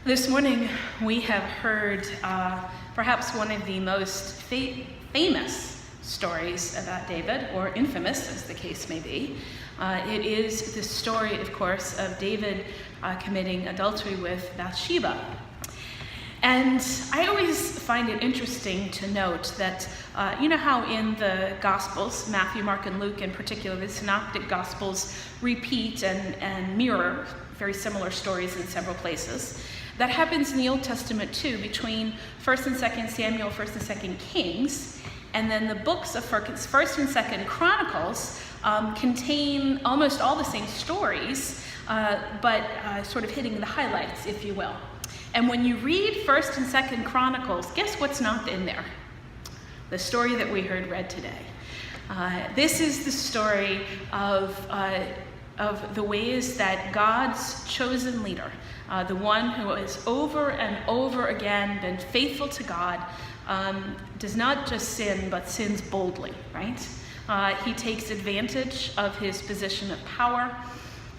This morning we have heard perhaps one of the most famous stories about David, or infamous as the case may be. It is the story, of course, of David committing adultery with Bathsheba. And I always find it interesting to note that, you know how in the Gospels, Matthew, Mark, and Luke in particular, the Synoptic Gospels repeat and mirror very similar stories in several places. That happens in the Old Testament too, between 1st and 2nd Samuel, 1st and 2nd Kings, and then the books of 1st and 2nd Chronicles contain almost all the same stories, but sort of hitting the highlights, if you will. And when you read 1st and 2nd Chronicles, guess what's not in there? The story that we heard read today. This is the story of the ways that God's chosen leader, the one who has over and over again been faithful to God, does not just sin, but sins boldly, right? He takes advantage of his position of power.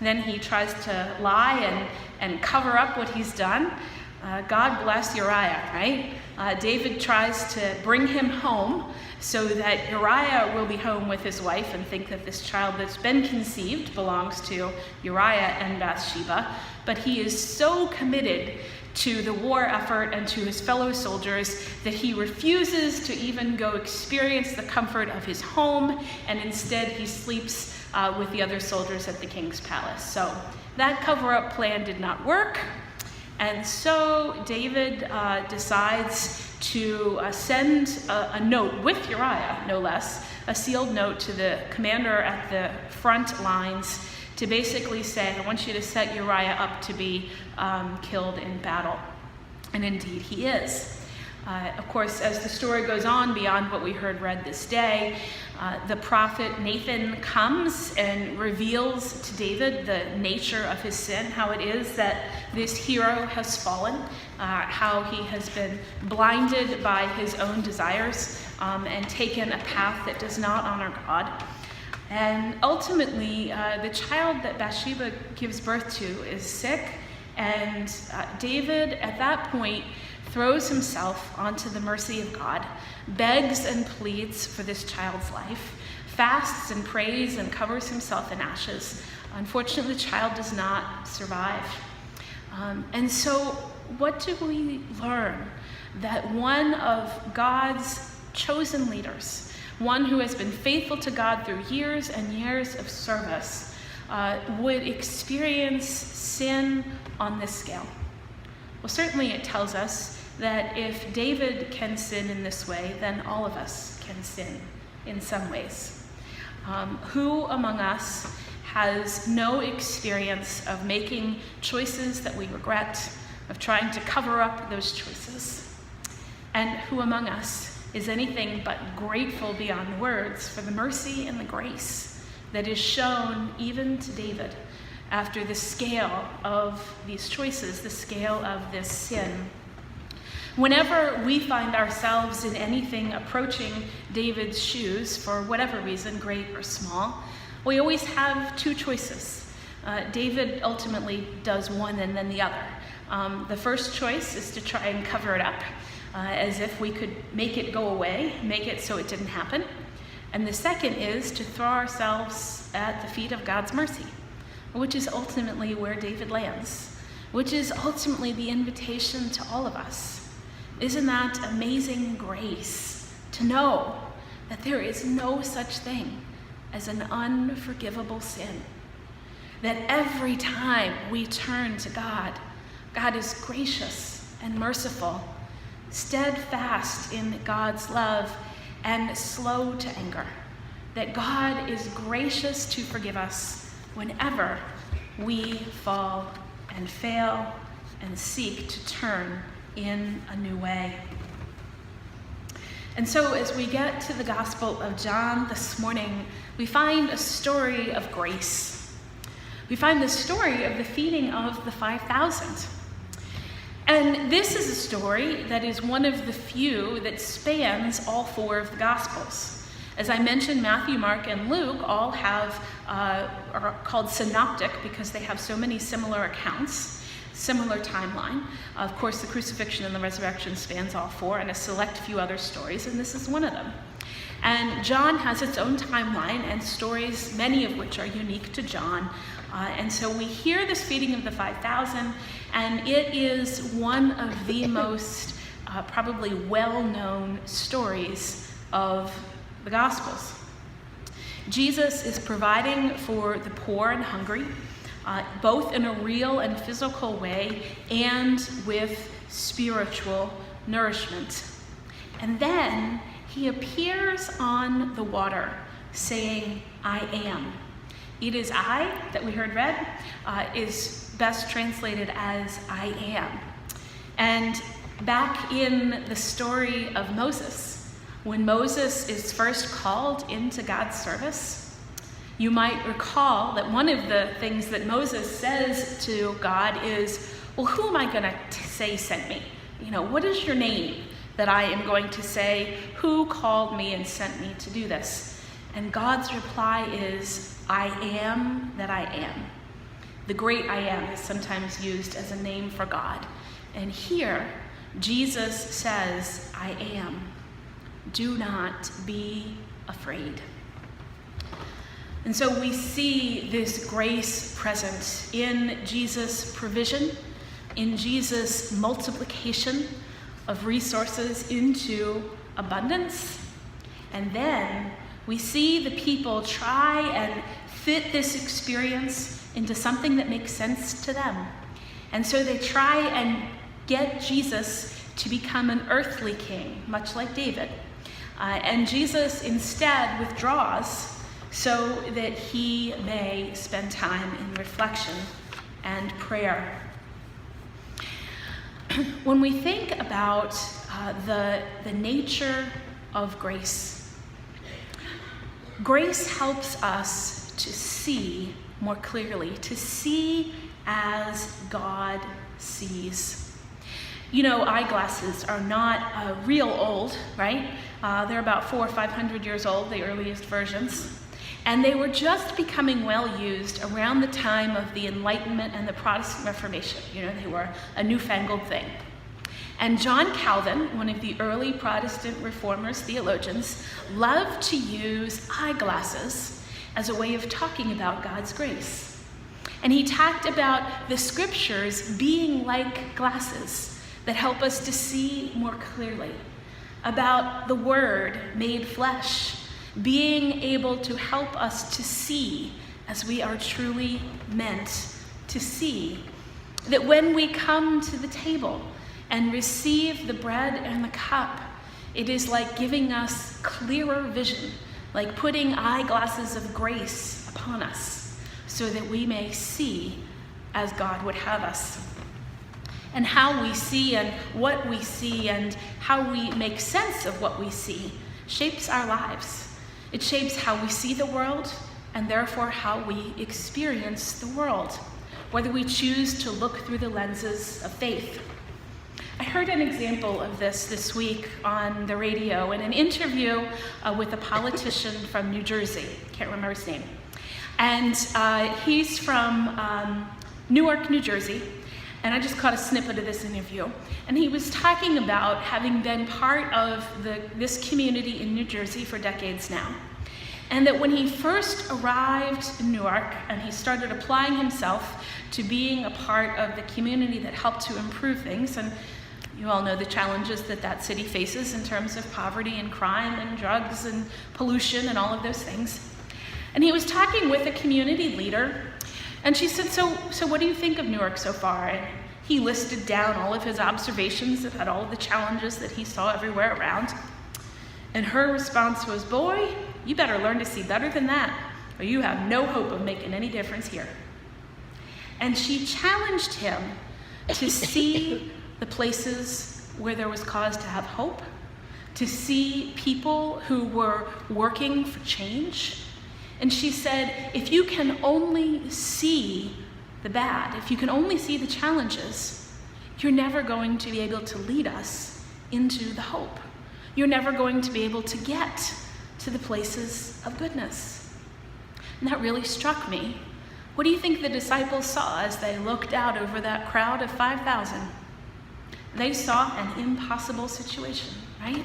Then he tries to lie and cover up what he's done. God bless Uriah, right? David tries to bring him home so that Uriah will be home with his wife and think that this child that's been conceived belongs to Uriah and Bathsheba. But he is so committed to the war effort and to his fellow soldiers that he refuses to even go experience the comfort of his home, and instead he sleeps with the other soldiers at the king's palace. So that cover-up plan did not work. And so David decides to send a note with Uriah, no less, a sealed note to the commander at the front lines to basically say, I want you to set Uriah up to be killed in battle. And indeed he is. Of course, as the story goes on beyond what we heard read this day, the prophet Nathan comes and reveals to David the nature of his sin, how it is that this hero has fallen, how he has been blinded by his own desires and taken a path that does not honor God. And ultimately, the child that Bathsheba gives birth to is sick, and David at that point throws himself onto the mercy of God, begs and pleads for this child's life, fasts and prays and covers himself in ashes. Unfortunately, the child does not survive. And so what do we learn? That one of God's chosen leaders, one who has been faithful to God through years and years of service, would experience sin on this scale. Well, certainly it tells us that if David can sin in this way, then all of us can sin in some ways. Who among us has no experience of making choices that we regret, of trying to cover up those choices? And who among us is anything but grateful beyond words for the mercy and the grace that is shown even to David after the scale of these choices, the scale of this sin? Whenever we find ourselves in anything approaching David's shoes, for whatever reason, great or small, we always have two choices. David ultimately does one and then the other. The first choice is to try and cover it up, as if we could make it go away, make it so it didn't happen. And the second is to throw ourselves at the feet of God's mercy, which is ultimately where David lands, which is ultimately the invitation to all of us. Isn't that amazing grace to know that there is no such thing as an unforgivable sin? That every time we turn to God, God is gracious and merciful, steadfast in God's love, and slow to anger. That God is gracious to forgive us whenever we fall and fail and seek to turn in a new way. And so as we get to the Gospel of John this morning, we find a story of grace. We find the story of the feeding of the 5,000. And this is a story that is one of the few that spans all four of the Gospels. As I mentioned, Matthew, Mark, and Luke all are called synoptic because they have so many similar accounts. similar timeline. Of course, the crucifixion and the resurrection spans all four, and a select few other stories, and this is one of them. And John has its own timeline and stories, many of which are unique to John. And so we hear this feeding of the 5,000, and it is one of the most probably well-known stories of the Gospels. Jesus is providing for the poor and hungry, both in a real and physical way and with spiritual nourishment. And then he appears on the water saying, I am. It is I, that we heard read, is best translated as I am. And back in the story of Moses, when Moses is first called into God's service, you might recall that one of the things that Moses says to God is, well, who am I going to say sent me? What is your name that I am going to say, who called me and sent me to do this? And God's reply is, I am that I am. The great I am is sometimes used as a name for God. And here, Jesus says, I am. Do not be afraid. And so we see this grace present in Jesus' provision, in Jesus' multiplication of resources into abundance. And then we see the people try and fit this experience into something that makes sense to them. And so they try and get Jesus to become an earthly king, much like David. And Jesus instead withdraws so that he may spend time in reflection and prayer. When we think about the nature of grace, grace helps us to see more clearly, to see as God sees. Eyeglasses are not real old, right? They're about 400 or 500 years old, the earliest versions. And they were just becoming well used around the time of the Enlightenment and the Protestant Reformation. They were a newfangled thing. And John Calvin, one of the early Protestant reformers, theologians, loved to use eyeglasses as a way of talking about God's grace. And he talked about the scriptures being like glasses that help us to see more clearly, about the Word made flesh, being able to help us to see as we are truly meant to see. That when we come to the table and receive the bread and the cup, it is like giving us clearer vision, like putting eyeglasses of grace upon us so that we may see as God would have us. And how we see and what we see and how we make sense of what we see shapes our lives. It shapes how we see the world and therefore how we experience the world, whether we choose to look through the lenses of faith. I heard an example of this week on the radio in an interview with a politician from New Jersey. Can't remember his name. And he's from Newark, New Jersey. And I just caught a snippet of this interview. And he was talking about having been part of this community in New Jersey for decades now. And that when he first arrived in Newark and he started applying himself to being a part of the community that helped to improve things, and you all know the challenges that city faces in terms of poverty and crime and drugs and pollution and all of those things. And he was talking with a community leader. And she said, so what do you think of Newark so far? And he listed down all of his observations about all of the challenges that he saw everywhere around. And her response was, boy, you better learn to see better than that, or you have no hope of making any difference here. And she challenged him to see the places where there was cause to have hope, to see people who were working for change. And she said, if you can only see the bad, if you can only see the challenges, you're never going to be able to lead us into the hope. You're never going to be able to get to the places of goodness. And that really struck me. What do you think the disciples saw as they looked out over that crowd of 5,000? They saw an impossible situation, right?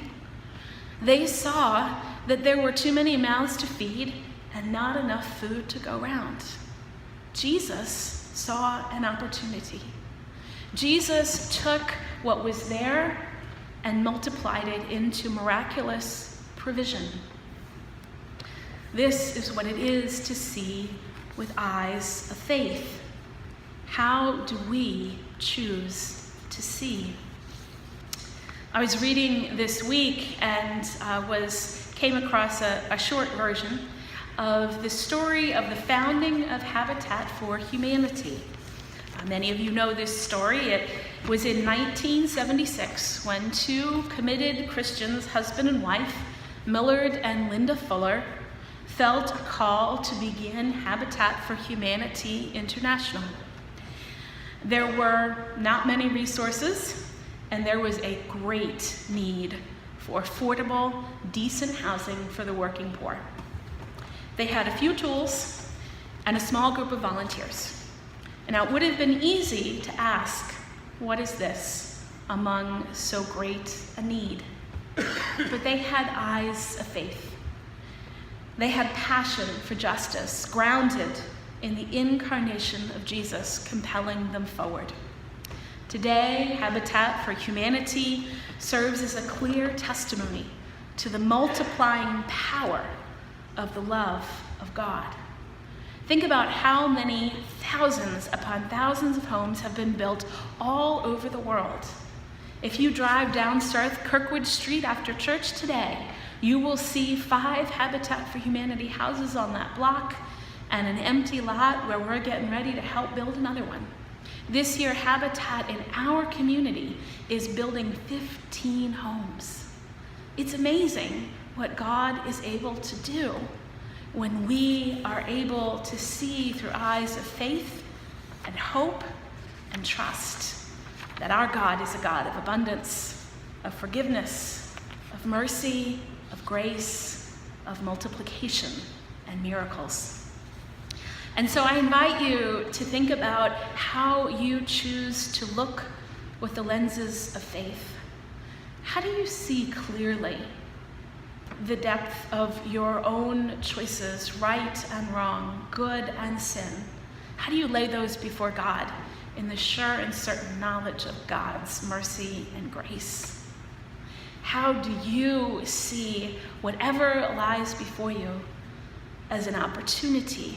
They saw that there were too many mouths to feed and not enough food to go round. Jesus saw an opportunity. Jesus took what was there and multiplied it into miraculous provision. This is what it is to see with eyes of faith. How do we choose to see? I was reading this week and came across a short version of the story of the founding of Habitat for Humanity. Many of you know this story. It was in 1976 when two committed Christians, husband and wife, Millard and Linda Fuller, felt a call to begin Habitat for Humanity International. There were not many resources, and there was a great need for affordable, decent housing for the working poor. They had a few tools and a small group of volunteers. Now, it would have been easy to ask, what is this among so great a need? But they had eyes of faith. They had passion for justice, grounded in the incarnation of Jesus, compelling them forward. Today, Habitat for Humanity serves as a clear testimony to the multiplying power of the love of God. Think about how many thousands upon thousands of homes have been built all over the world. If you drive down South Kirkwood Street after church today, you will see 5 Habitat for Humanity houses on that block and an empty lot where we're getting ready to help build another one. This year, Habitat in our community is building 15 homes. It's amazing what God is able to do when we are able to see through eyes of faith and hope and trust that our God is a God of abundance, of forgiveness, of mercy, of grace, of multiplication and miracles. And so I invite you to think about how you choose to look with the lenses of faith. How do you see clearly the depth of your own choices, right and wrong, good and sin? How do you lay those before God in the sure and certain knowledge of God's mercy and grace? How do you see whatever lies before you as an opportunity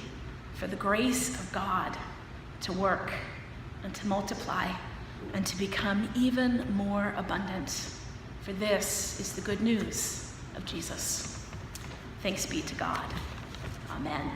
for the grace of God to work and to multiply and to become even more abundant? For this is the good news of Jesus. Thanks be to God. Amen.